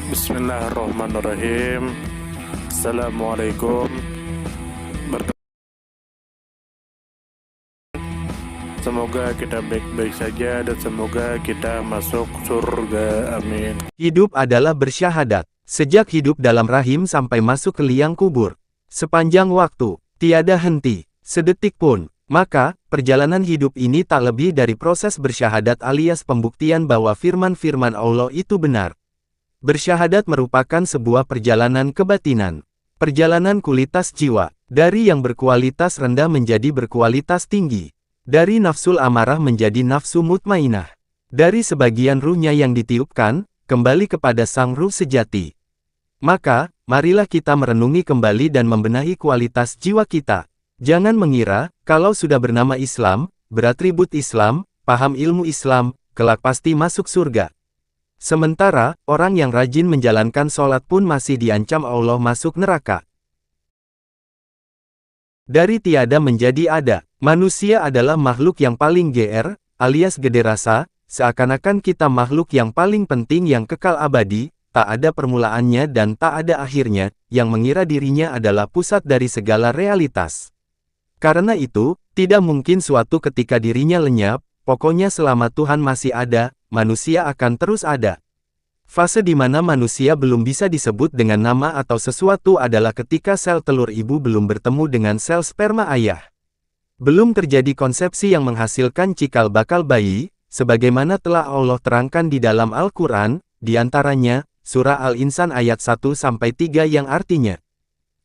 Bismillahirrahmanirrahim. Assalamualaikum. Semoga kita baik-baik saja dan semoga kita masuk surga. Amin. Hidup adalah bersyahadat. Sejak hidup dalam rahim sampai masuk ke liang kubur. Sepanjang waktu, tiada henti, sedetik pun. Maka, perjalanan hidup ini tak lebih dari proses bersyahadat alias pembuktian bahwa firman-firman Allah itu benar. Bersyahadat merupakan sebuah perjalanan kebatinan. Perjalanan kualitas jiwa, dari yang berkualitas rendah menjadi berkualitas tinggi. Dari nafsul amarah menjadi nafsu mutmainah. Dari sebagian ruhnya yang ditiupkan, kembali kepada sang ruh sejati. Maka, marilah kita merenungi kembali dan membenahi kualitas jiwa kita. Jangan mengira, kalau sudah bernama Islam, beratribut Islam, paham ilmu Islam, kelak pasti masuk surga. Sementara, orang yang rajin menjalankan sholat pun masih diancam Allah masuk neraka. Dari tiada menjadi ada. Manusia adalah makhluk yang paling GR, alias gede rasa, seakan-akan kita makhluk yang paling penting yang kekal abadi, tak ada permulaannya dan tak ada akhirnya, yang mengira dirinya adalah pusat dari segala realitas. Karena itu, tidak mungkin suatu ketika dirinya lenyap, pokoknya selama Tuhan masih ada, manusia akan terus ada. Fase di mana manusia belum bisa disebut dengan nama atau sesuatu adalah ketika sel telur ibu belum bertemu dengan sel sperma ayah. Belum terjadi konsepsi yang menghasilkan cikal bakal bayi, sebagaimana telah Allah terangkan di dalam Al-Quran, di antaranya, Surah Al-Insan ayat 1-3 yang artinya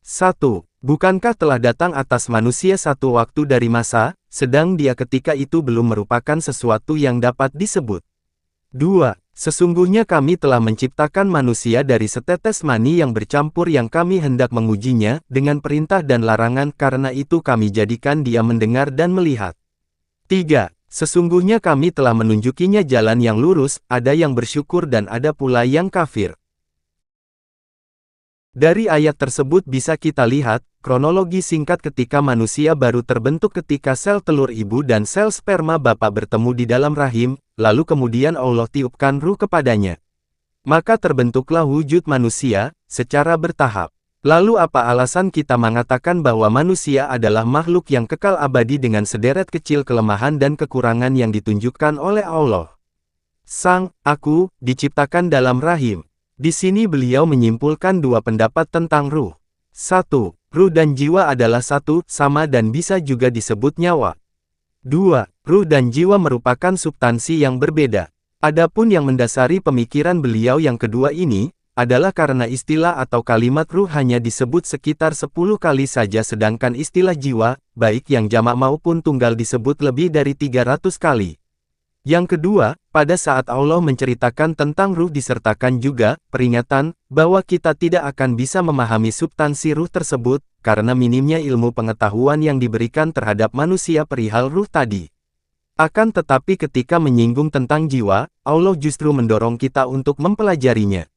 1. Bukankah telah datang atas manusia satu waktu dari masa, sedang dia ketika itu belum merupakan sesuatu yang dapat disebut. 2. Sesungguhnya kami telah menciptakan manusia dari setetes mani yang bercampur yang kami hendak mengujinya, dengan perintah dan larangan karena itu kami jadikan dia mendengar dan melihat. 3. Sesungguhnya kami telah menunjukinya jalan yang lurus, ada yang bersyukur dan ada pula yang kafir. Dari ayat tersebut bisa kita lihat, kronologi singkat ketika manusia baru terbentuk ketika sel telur ibu dan sel sperma bapak bertemu di dalam rahim, lalu kemudian Allah tiupkan ruh kepadanya. Maka terbentuklah wujud manusia, secara bertahap. Lalu apa alasan kita mengatakan bahwa manusia adalah makhluk yang kekal abadi dengan sederet kecil kelemahan dan kekurangan yang ditunjukkan oleh Allah? Sang Aku diciptakan dalam rahim. Di sini beliau menyimpulkan dua pendapat tentang ruh. 1. Ruh dan jiwa adalah satu, sama dan bisa juga disebut nyawa. 2. Ruh dan jiwa merupakan substansi yang berbeda. Adapun yang mendasari pemikiran beliau yang kedua ini, adalah karena istilah atau kalimat ruh hanya disebut sekitar 10 kali saja sedangkan istilah jiwa, baik yang jamak maupun tunggal disebut lebih dari 300 kali. Yang kedua, pada saat Allah menceritakan tentang ruh disertakan juga peringatan bahwa kita tidak akan bisa memahami substansi ruh tersebut karena minimnya ilmu pengetahuan yang diberikan terhadap manusia perihal ruh tadi. Akan tetapi ketika menyinggung tentang jiwa, Allah justru mendorong kita untuk mempelajarinya.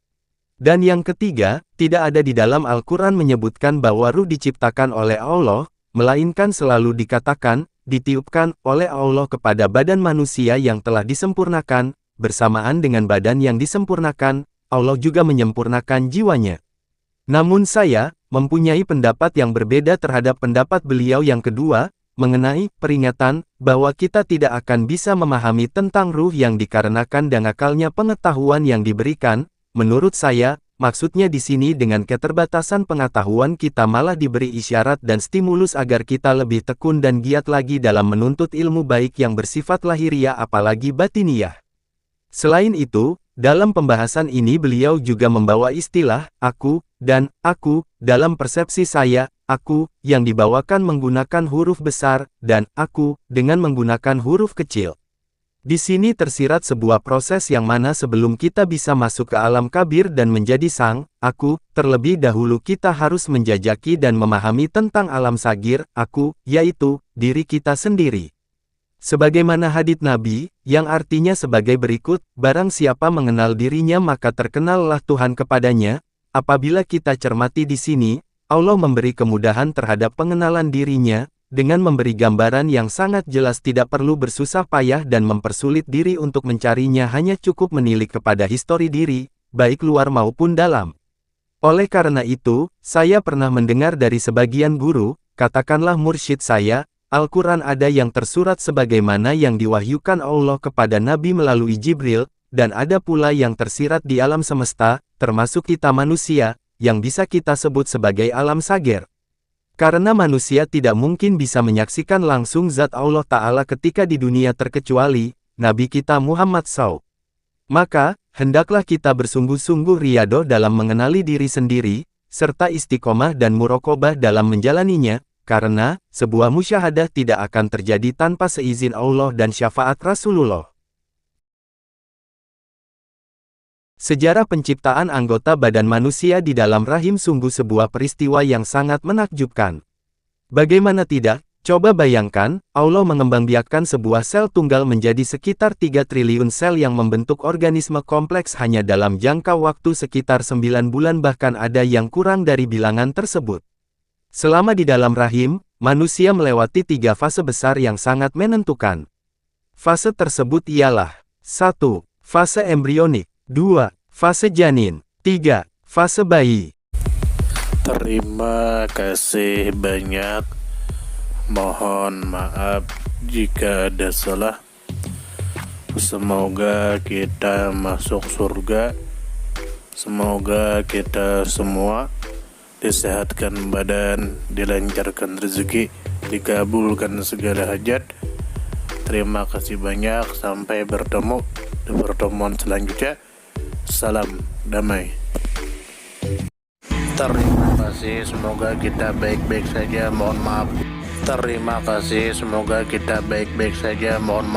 Dan yang ketiga, tidak ada di dalam Al-Quran menyebutkan bahwa ruh diciptakan oleh Allah, melainkan selalu dikatakan, ditiupkan oleh Allah kepada badan manusia yang telah disempurnakan, bersamaan dengan badan yang disempurnakan, Allah juga menyempurnakan jiwanya. Namun saya, mempunyai pendapat yang berbeda terhadap pendapat beliau yang kedua, mengenai peringatan, bahwa kita tidak akan bisa memahami tentang ruh yang dikarenakan dangakalnya pengetahuan yang diberikan. Menurut saya, maksudnya di sini dengan keterbatasan pengetahuan kita malah diberi isyarat dan stimulus agar kita lebih tekun dan giat lagi dalam menuntut ilmu baik yang bersifat lahiriah apalagi batiniyah. Selain itu, dalam pembahasan ini beliau juga membawa istilah, aku, dan aku, dalam persepsi saya, aku, yang dibawakan menggunakan huruf besar, dan aku, dengan menggunakan huruf kecil. Di sini tersirat sebuah proses yang mana sebelum kita bisa masuk ke alam kabir dan menjadi sang Aku, terlebih dahulu kita harus menjajaki dan memahami tentang alam sagir, aku, yaitu diri kita sendiri. Sebagaimana hadits Nabi, yang artinya sebagai berikut, barang siapa mengenal dirinya maka terkenallah Tuhan kepadanya. Apabila kita cermati di sini, Allah memberi kemudahan terhadap pengenalan dirinya, dengan memberi gambaran yang sangat jelas tidak perlu bersusah payah dan mempersulit diri untuk mencarinya hanya cukup menilik kepada histori diri, baik luar maupun dalam. Oleh karena itu, saya pernah mendengar dari sebagian guru, katakanlah mursyid saya, Al-Quran ada yang tersurat sebagaimana yang diwahyukan Allah kepada Nabi melalui Jibril, dan ada pula yang tersirat di alam semesta, termasuk kita manusia, yang bisa kita sebut sebagai alam sager. Karena manusia tidak mungkin bisa menyaksikan langsung zat Allah Ta'ala ketika di dunia terkecuali, Nabi kita Muhammad SAW. Maka, hendaklah kita bersungguh-sungguh riyadoh dalam mengenali diri sendiri, serta istiqomah dan muraqabah dalam menjalaninya, karena, sebuah musyahadah tidak akan terjadi tanpa seizin Allah dan syafaat Rasulullah. Sejarah penciptaan anggota badan manusia di dalam rahim sungguh sebuah peristiwa yang sangat menakjubkan. Bagaimana tidak? Coba bayangkan, Allah mengembangbiakkan sebuah sel tunggal menjadi sekitar 3 triliun sel yang membentuk organisme kompleks hanya dalam jangka waktu sekitar 9 bulan bahkan ada yang kurang dari bilangan tersebut. Selama di dalam rahim, manusia melewati 3 fase besar yang sangat menentukan. Fase tersebut ialah 1. Fase embrionik, 2. Fase janin, 3. Fase bayi. Terima kasih banyak. Mohon maaf jika ada salah. Semoga kita masuk surga. Semoga kita semua disehatkan badan, dilancarkan rezeki, dikabulkan segala hajat. Terima kasih banyak. Sampai bertemu di pertemuan selanjutnya. Salam damai. Terima kasih. Semoga kita baik-baik saja. Mohon maaf. Terima kasih. Semoga kita baik-baik saja. Mohon maaf.